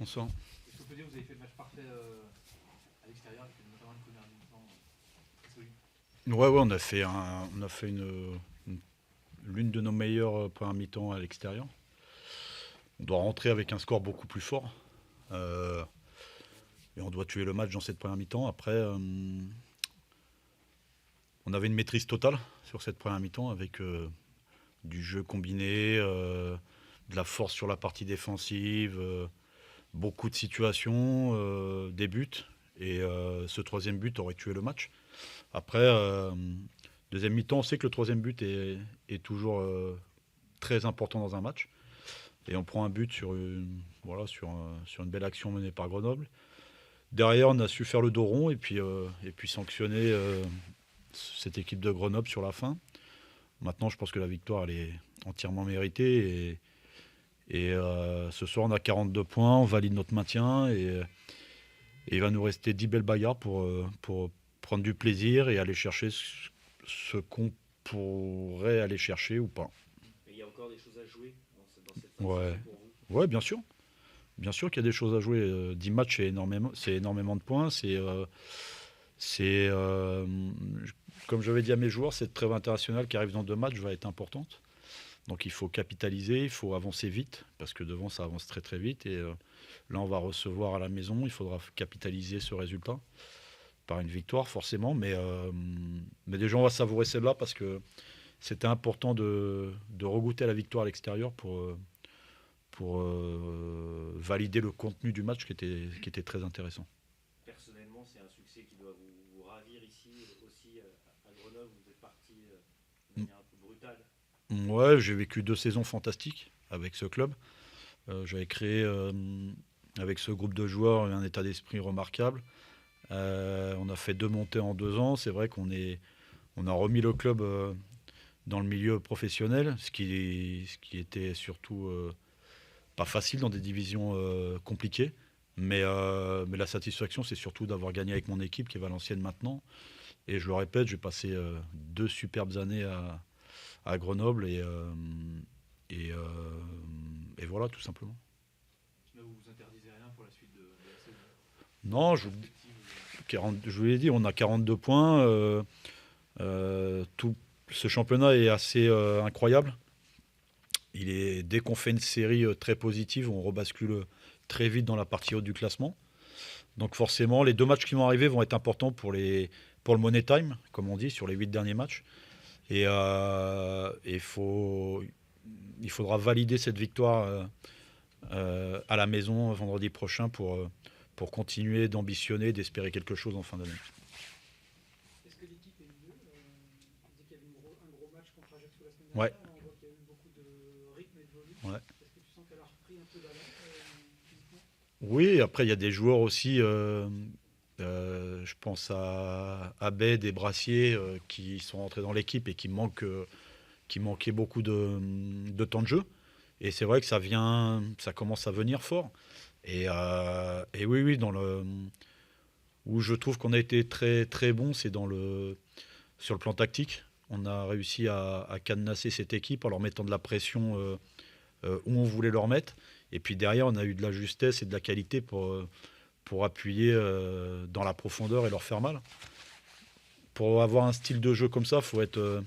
Bonsoir. Est-ce qu'on peut dire que vous avez fait le match parfait à l'extérieur, avec notamment une première mi-temps très solide? Ouais, on a fait l'une de nos meilleures premières mi-temps à l'extérieur. On doit rentrer avec un score beaucoup plus fort. Euh, et on doit tuer le match dans cette première mi-temps. Après, on avait une maîtrise totale sur cette première mi-temps avec du jeu combiné, de la force sur la partie défensive, beaucoup de situations, des buts. Et ce troisième but aurait tué le match. Après, deuxième mi-temps, on sait que le troisième but est toujours très important dans un match. Et on prend un but sur une belle action menée par Grenoble. Derrière, on a su faire le dos rond et puis sanctionner cette équipe de Grenoble sur la fin. Maintenant, je pense que la victoire elle est entièrement méritée. Et ce soir, on a 42 points, on valide notre maintien. Et il va nous rester 10 belles bagarres pour prendre du plaisir et aller chercher ce qu'on pourrait aller chercher ou pas. Mais il y a encore des choses à jouer dans cette fin de Ouais, saison pour vous. ouais, bien sûr. Bien sûr qu'il y a des choses à jouer. 10 matchs, c'est énormément de points. C'est, euh, comme j'avais dit à mes joueurs, cette trêve internationale qui arrive dans 2 matchs va être importante. Donc il faut capitaliser, il faut avancer vite, parce que devant ça avance très très vite. Et là, on va recevoir à la maison, il faudra capitaliser ce résultat par une victoire forcément. Mais déjà, on va savourer celle-là parce que c'était important de regoûter à la victoire à l'extérieur pour valider le contenu du match qui était très intéressant. Personnellement, c'est un succès qui doit vous ravir ici aussi à Grenoble. Vous êtes parti de manière un peu brutale. Ouais, j'ai vécu 2 saisons fantastiques avec ce club. J'avais créé avec ce groupe de joueurs un état d'esprit remarquable. On a fait 2 montées en 2 ans. C'est vrai on a remis le club dans le milieu professionnel, ce qui était surtout pas facile dans des divisions compliquées. Mais la satisfaction, c'est surtout d'avoir gagné avec mon équipe qui est Valenciennes maintenant. Et je le répète, j'ai passé 2 superbes années à Grenoble et, euh, et voilà, tout simplement. Là, vous vous interdisez rien pour la suite de la saison. Non, je vous l'ai dit, on a 42 points. Tout ce championnat est assez incroyable. Dès qu'on fait une série très positive, on rebascule très vite dans la partie haute du classement. Donc forcément, les 2 matchs qui vont arriver vont être importants pour le Money Time, comme on dit, sur les 8 derniers matchs. Et il faudra valider cette victoire à la maison vendredi prochain pour continuer d'ambitionner, d'espérer quelque chose en fin d'année. Est-ce que l'équipe est mieux On dit qu'il y avait un gros match contre Ajaccio la semaine Ouais. dernière. On voit qu'il y a eu beaucoup de rythme et de volume. Ouais. Est-ce que tu sens qu'elle a repris un peu d'avance physiquement? Oui, après, il y a des joueurs aussi, je pense à Abed et Brassier, qui sont rentrés dans l'équipe et qui manquaient beaucoup de temps de jeu. Et c'est vrai que ça commence à venir fort. Et oui, oui, où je trouve qu'on a été très, très bon, c'est sur le plan tactique. On a réussi à cadenasser cette équipe en leur mettant de la pression où on voulait leur mettre. Et puis derrière, on a eu de la justesse et de la qualité pour appuyer dans la profondeur et leur faire mal. Pour avoir un style de jeu comme ça, il faut être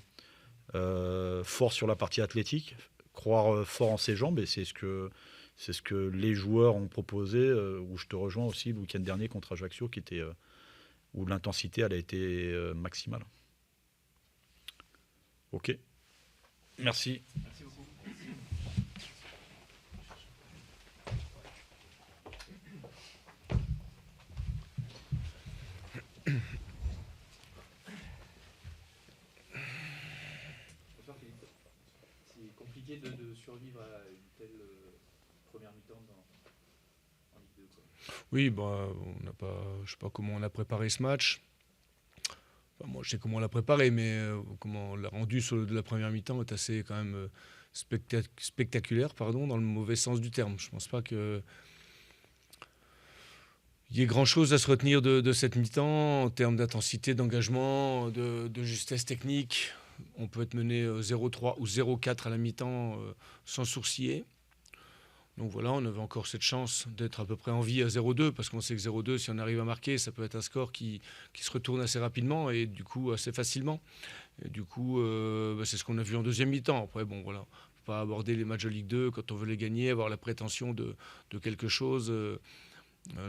fort sur la partie athlétique, croire fort en ses jambes, et c'est ce que les joueurs ont proposé, où je te rejoins aussi le week-end dernier contre Ajaccio, où l'intensité elle a été maximale. Ok. Merci. Merci beaucoup. Bonsoir Philippe. C'est compliqué de survivre à une telle première mi-temps en Ligue 2, quoi. Oui, bah, on n'a pas, je sais pas comment on a préparé ce match. Enfin, moi, je sais comment on l'a préparé, mais comment on l'a rendu sur de la première mi-temps est assez quand même spectaculaire, pardon, dans le mauvais sens du terme. Je pense pas que il y ait grand-chose à se retenir de cette mi-temps en termes d'intensité, d'engagement, de justesse technique. On peut être mené 0-3 ou 0-4 à la mi-temps sans sourciller. Donc voilà, on avait encore cette chance d'être à peu près en vie à 0-2, parce qu'on sait que 0-2, si on arrive à marquer, ça peut être un score qui se retourne assez rapidement et du coup assez facilement. Et du coup, c'est ce qu'on a vu en deuxième mi-temps. Après, bon voilà, faut pas aborder les matchs de Ligue 2 quand on veut les gagner, avoir la prétention de quelque chose,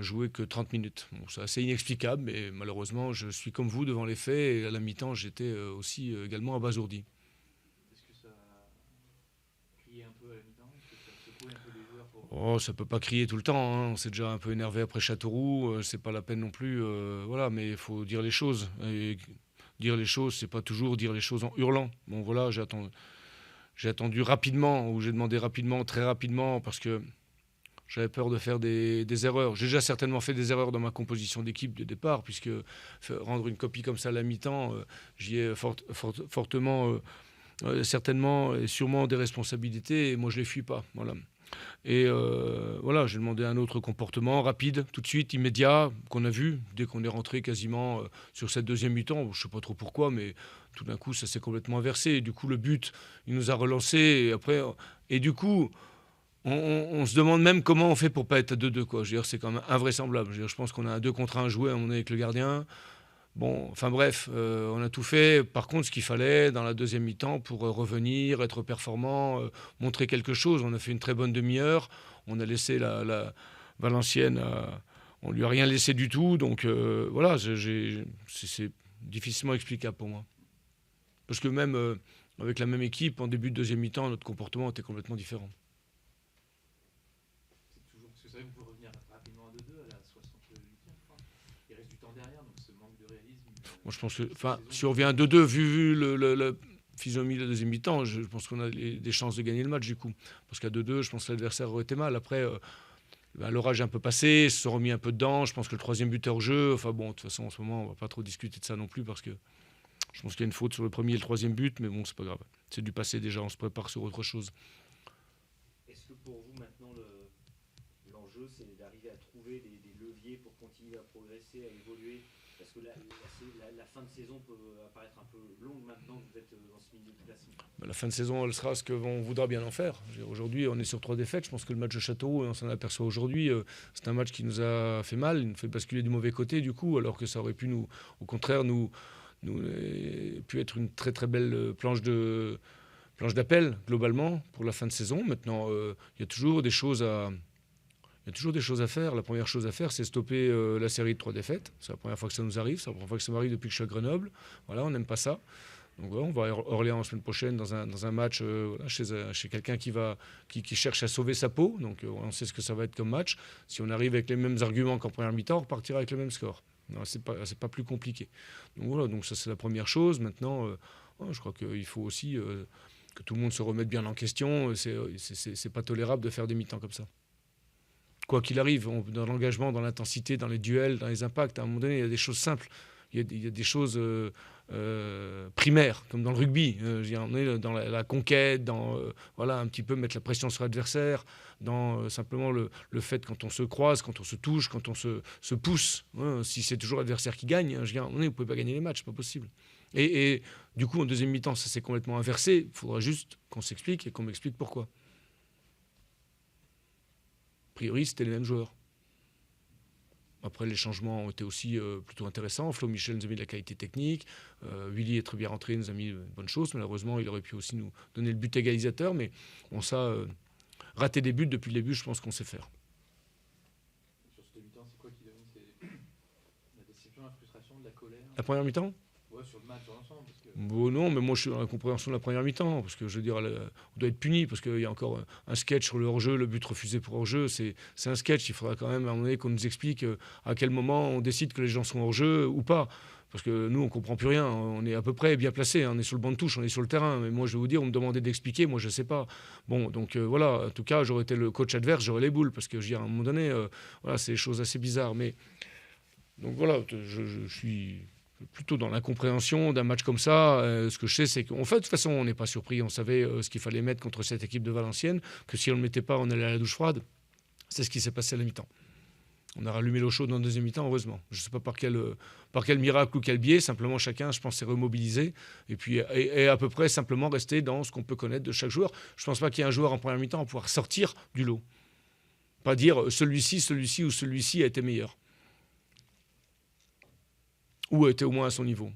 jouer que 30 minutes. Bon, c'est assez inexplicable, mais malheureusement, je suis comme vous devant les faits et à la mi-temps, j'étais aussi également abasourdi. Est-ce que ça a crié un peu à la mi-temps? Est-ce que ça a secoué un peu les joueurs pour... Oh, ça peut pas crier tout le temps, hein. On s'est déjà un peu énervé après Châteauroux. C'est pas la peine non plus. Voilà, mais il faut dire les choses. Et dire les choses, c'est pas toujours dire les choses en hurlant. Bon, voilà, j'ai attendu rapidement, ou j'ai demandé rapidement, très rapidement, parce que j'avais peur de faire des erreurs. J'ai déjà certainement fait des erreurs dans ma composition d'équipe de départ, puisque rendre une copie comme ça à la mi-temps, j'y ai fortement, certainement et sûrement des responsabilités, et moi je les fuis pas. Voilà. Et voilà, j'ai demandé un autre comportement rapide, tout de suite, immédiat, qu'on a vu dès qu'on est rentré quasiment sur cette deuxième mi-temps. Je ne sais pas trop pourquoi, mais tout d'un coup, ça s'est complètement inversé. Et du coup, le but, il nous a relancé. Et après, et du coup, on se demande même comment on fait pour pas être à 2-2, quoi. Je veux dire, c'est quand même invraisemblable. Je pense qu'on a un 2 contre 1 joué à un moment donné avec le gardien. Bon, enfin bref, on a tout fait. Par contre, ce qu'il fallait dans la deuxième mi-temps pour revenir, être performant, montrer quelque chose. On a fait une très bonne demi-heure. On a laissé la Valenciennes, on lui a rien laissé du tout. Donc voilà, c'est difficilement explicable pour moi. Parce que même avec la même équipe, en début de deuxième mi-temps, notre comportement était complètement différent. C'est toujours... Parce que c'est vrai que vous pouvez revenir rapidement à 2-2 à la 68e, je crois. Il reste du temps derrière, donc ce manque de réalisme... Moi, je pense que, si on revient à 2-2, vu la physionomie de la deuxième mi-temps, je pense qu'on a des chances de gagner le match du coup. Parce qu'à 2-2, je pense que l'adversaire aurait été mal. Après, l'orage est un peu passé, ils se sont remis un peu dedans. Je pense que le troisième but est hors jeu. Enfin bon, de toute façon, en ce moment, on ne va pas trop discuter de ça non plus parce que je pense qu'il y a une faute sur le premier et le troisième but, mais bon, c'est pas grave. C'est du passé déjà, on se prépare sur autre chose. Est-ce que pour vous, maintenant, l'enjeu, c'est d'arriver à trouver des leviers pour continuer à progresser, à évoluer? Parce que la fin de saison peut apparaître un peu longue maintenant que vous êtes dans ce milieu de classement. La fin de saison, elle sera ce qu'on voudra bien en faire. Aujourd'hui, on est sur 3 défaites. Je pense que le match de Châteauroux, on s'en aperçoit aujourd'hui, c'est un match qui nous a fait mal, il nous fait basculer du mauvais côté du coup, alors que ça aurait pu au contraire, pu être une très très belle planche d'appel globalement pour la fin de saison. Maintenant, il y a toujours des choses à faire. La première chose à faire, c'est stopper la série de 3 défaites. C'est la première fois que ça nous arrive. C'est la première fois que ça m'arrive depuis que je suis à Grenoble. Voilà, on n'aime pas ça. Donc voilà, on va à Orléans la semaine prochaine dans un match voilà, chez quelqu'un qui cherche à sauver sa peau. Donc on sait ce que ça va être comme match. Si on arrive avec les mêmes arguments qu'en première mi-temps, on repartira avec le même score. Non, c'est pas plus compliqué. Donc voilà, donc ça c'est la première chose. Maintenant, je crois qu'il faut aussi que tout le monde se remette bien en question. C'est pas tolérable de faire des mi-temps comme ça. Quoi qu'il arrive, dans l'engagement, dans l'intensité, dans les duels, dans les impacts, à un moment donné, il y a des choses simples. Il y a des choses primaires, comme dans le rugby. On est dans la conquête, dans voilà, un petit peu mettre la pression sur l'adversaire, dans simplement le fait quand on se croise, quand on se touche, quand on se pousse. Si c'est toujours l'adversaire qui gagne, vous ne pouvez pas gagner les matchs, c'est pas possible. Et du coup, en deuxième mi-temps, ça s'est complètement inversé. Il faudra juste qu'on s'explique et qu'on m'explique pourquoi. A priori, c'était les mêmes joueurs. Après, les changements ont été aussi plutôt intéressants. Flo Michel nous a mis de la qualité technique. Willy est très bien rentré, nous a mis de bonnes choses. Malheureusement, il aurait pu aussi nous donner le but égalisateur. Mais bon, ça, rater des buts depuis le début, je pense qu'on sait faire. Sur ce mi-temps, c'est quoi qui domine? C'est la déception, la frustration, de la colère? La première mi-temps? Ouais, sur le match, sur l'ensemble. Parce que... Bon, non, mais moi je suis dans la compréhension de la première mi-temps, parce que je veux dire, on doit être puni, parce qu'il y a encore un sketch sur le hors-jeu, le but refusé pour hors-jeu, c'est un sketch, il faudra quand même à un moment donné qu'on nous explique à quel moment on décide que les gens sont hors-jeu ou pas. Parce que nous, on ne comprend plus rien, on est à peu près bien placé, on est sur le banc de touche, on est sur le terrain, mais moi je vais vous dire, on me demandait d'expliquer, moi je ne sais pas. Bon, donc voilà, en tout cas, j'aurais été le coach adverse, j'aurais les boules, parce que je veux dire, à un moment donné, voilà, c'est des choses assez bizarres. Mais donc voilà, je suis plutôt dans l'incompréhension d'un match comme ça. Ce que je sais, c'est qu'en fait, de toute façon, on n'est pas surpris. On savait ce qu'il fallait mettre contre cette équipe de Valenciennes, que si on ne le mettait pas, on allait à la douche froide. C'est ce qui s'est passé à la mi-temps. On a rallumé l'eau chaude en deuxième mi-temps, heureusement. Je ne sais pas par quel miracle ou quel biais, simplement chacun, je pense, s'est remobilisé. Et puis, et à peu près simplement rester dans ce qu'on peut connaître de chaque joueur. Je ne pense pas qu'il y ait un joueur en première mi-temps à pouvoir sortir du lot. Pas dire celui-ci ou celui-ci a été meilleur. Ou a été au moins à son niveau.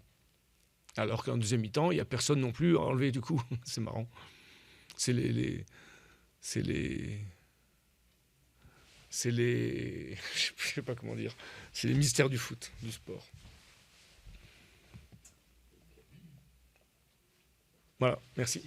Alors qu'en deuxième mi-temps, il n'y a personne non plus à enlever du coup. C'est marrant. C'est les je sais pas comment dire. C'est les mystères du foot, du sport. Voilà, merci.